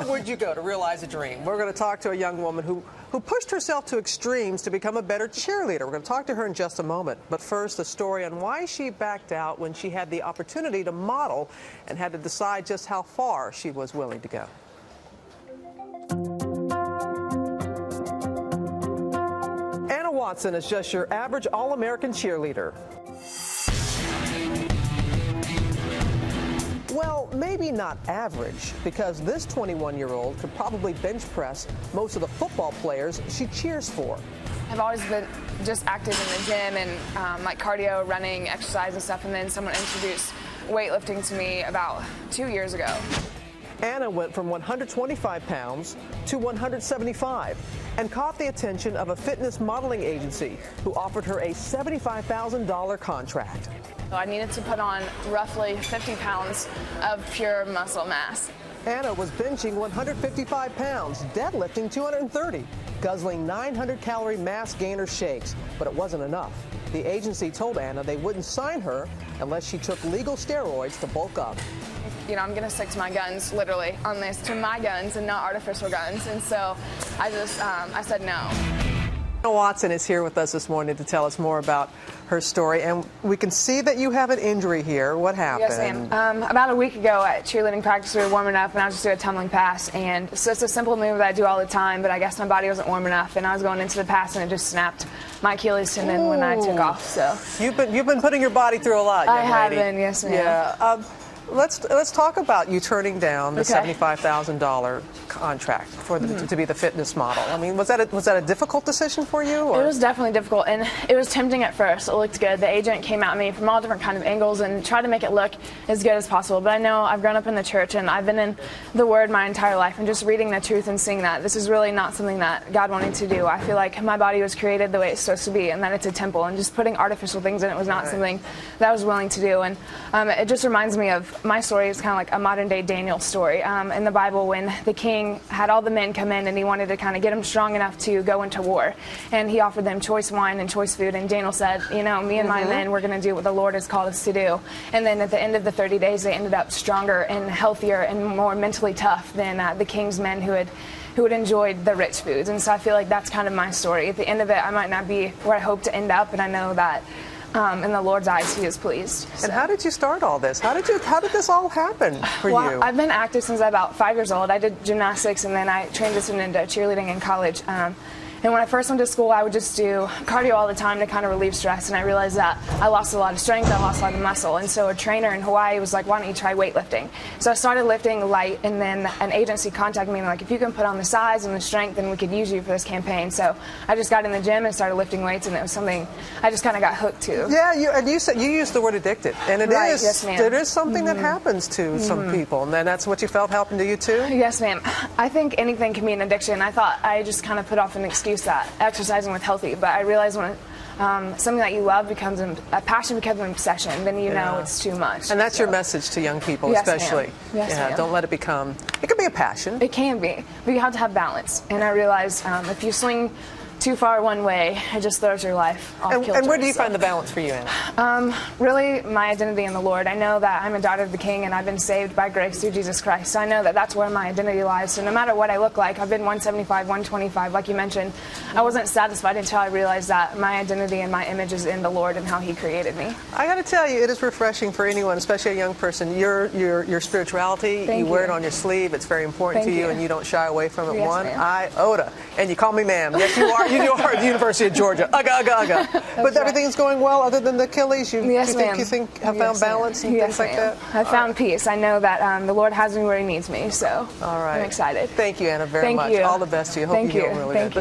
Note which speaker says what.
Speaker 1: far would you go to realize a dream? We're going to talk to a young woman who pushed herself to extremes to become a better cheerleader. We're going to talk to her in just a moment. But first, the story on why she backed out when she had the opportunity to model and had to decide just how far she was willing to go. Anna Watson is just your average all-American cheerleader. Well, maybe not average, because this 21-year-old could probably bench press most of the football players she cheers for.
Speaker 2: I've always been just active in the gym and like cardio, running, exercise and stuff, and then someone introduced weightlifting to me about 2 years ago.
Speaker 1: Anna went from 125 pounds to 175 and caught the attention of a fitness modeling agency who offered her a $75,000 contract.
Speaker 2: I needed to put on roughly 50 pounds of pure muscle mass.
Speaker 1: Anna was benching 155 pounds, deadlifting 230, guzzling 900-calorie mass gainer shakes, but it wasn't enough. The agency told Anna they wouldn't sign her unless she took legal steroids to bulk up.
Speaker 2: You know, I'm going to stick to my guns, literally, on this, to my guns and not artificial guns, and so I said no.
Speaker 1: Anna Watson is here with us this morning to tell us more about her story, and we can see that you have an injury here. What happened?
Speaker 2: Yes, ma'am. About a week ago at cheerleading practice, we were warming up, and I was just doing a tumbling pass, and so it's a simple move that I do all the time, but I guess my body wasn't warm enough, and I was going into the pass, and it just snapped my Achilles tendon when I took off. So
Speaker 1: you've been putting your body through a lot, young lady.
Speaker 2: I have been, yes, ma'am.
Speaker 1: Yeah. Let's talk about you turning down the $75,000 contract for to be the fitness model. I mean, was that a difficult decision for you? Or?
Speaker 2: It was definitely difficult, and it was tempting at first. It looked good. The agent came at me from all different kind of angles and tried to make it look as good as possible. But I know I've grown up in the church, and I've been in the Word my entire life, and just reading the truth and seeing that this is really not something that God wanted to do. I feel like my body was created the way it's supposed to be, and that it's a temple, and just putting artificial things in it was not something that I was willing to do. And it just reminds me of my story. Is kind of like a modern-day Daniel story in the Bible, when the king had all the men come in and he wanted to kind of get them strong enough to go into war, and he offered them choice wine and choice food, and Daniel said, you know, me and my men, we're going to do what the Lord has called us to do. And then at the end of the 30 days, they ended up stronger and healthier and more mentally tough than the king's men who had enjoyed the rich foods. And so I feel like that's kind of my story. At the end of it, I might not be where I hope to end up, but I know that in the Lord's eyes, He is pleased. So.
Speaker 1: And how did you start all this? How did this all happen for you?
Speaker 2: I've been active since I was about 5 years old. I did gymnastics, and then I transitioned into cheerleading in college. And when I first went to school, I would just do cardio all the time to kind of relieve stress, and I realized that I lost a lot of strength, I lost a lot of muscle, and so a trainer in Hawaii was like, why don't you try weightlifting? So I started lifting light, and then an agency contacted me and like, if you can put on the size and the strength, then we could use you for this campaign. So I just got in the gym and started lifting weights, and it was something I just kind of got hooked to.
Speaker 1: Yeah, you said you used the word addicted, and it is.
Speaker 2: Yes, ma'am.
Speaker 1: It is something that happens to some people, and then that's what you felt happened to you too?
Speaker 2: Yes, ma'am. I think anything can be an addiction. I thought I just kind of put off an excuse that exercising was healthy, but I realized when something that you love becomes a passion, becomes an obsession, then you know it's too much.
Speaker 1: And that's your message to young people,
Speaker 2: yes,
Speaker 1: especially.
Speaker 2: Yes,
Speaker 1: yeah, don't let it become. It can be a passion.
Speaker 2: It can be, but you have to have balance. And I realized if you swing too far one way, it just throws your life off kilter.
Speaker 1: And where do you find the balance for you, Anna?
Speaker 2: Really, my identity in the Lord. I know that I'm a daughter of the King, and I've been saved by grace through Jesus Christ. So I know that that's where my identity lies. So no matter what I look like, I've been 175, 125, like you mentioned, I wasn't satisfied until I realized that my identity and my image is in the Lord and how He created me.
Speaker 1: I got to tell you, it is refreshing for anyone, especially a young person. Your spirituality, you wear it on your sleeve. It's very important to you, and you don't shy away from it one iota. And you call me ma'am. Yes, you are. You are at the University of Georgia. But everything's going well other than the Achilles? You think have found balance and things like that?
Speaker 2: I've found peace. I know that the Lord has me where He needs me, so
Speaker 1: all right.
Speaker 2: I'm excited.
Speaker 1: Thank you, Anna, very much. All the best to you. Hope you heal really good.